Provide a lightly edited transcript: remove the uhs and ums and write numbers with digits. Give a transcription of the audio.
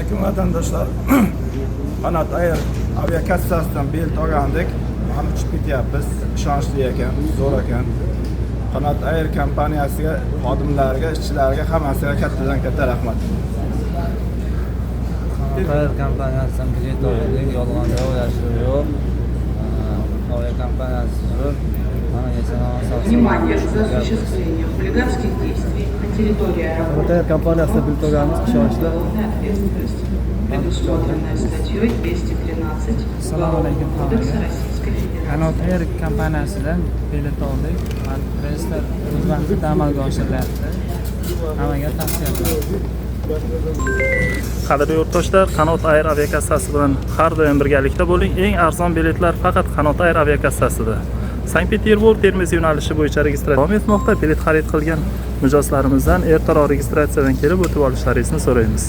Assalomu alaykum vatandoshlar. Qanot Air aviakassasidan bilet olgandik. Ham uchib ketyapmiz. Ishonchli ekan, zo'r ekan. Qanot Air kompaniyasiga, xodimlariga, ishchilarga hammasiga kattadan katta rahmat. Qanot Air kompaniyasidan bilet oldik, yolg'on yo'q, yashiruv yo'q. Aviakompaniyasi zo'r. Внимание, за осуществление хулиганских действий на территории аэропорта kompaniyasida bilet olganmiz, ishonchli. ответственность, предусмотренная статьей 213 Кодекса Российской Федерации. Qanot Air kompaniyasidan bilet oldik. Reyslar o'z vaqtida amalga oshirilyapti. Hammaga tavsiya qilaman. Qadrli yurtdoshlar, Qanot Air aviakassasi bilan har doim birgalikda bo'ling. Eng arzon biletlar faqat Qanot Air aviakassasida. Sankt-Peterburg Termiz yo'nalishi bo'yicha registratsiya davom etmoqda. Bilet xarid qilgan mijozlarimizdan ertaroq registratsiyadan kelib o'tib olishlaringizni so'raymiz.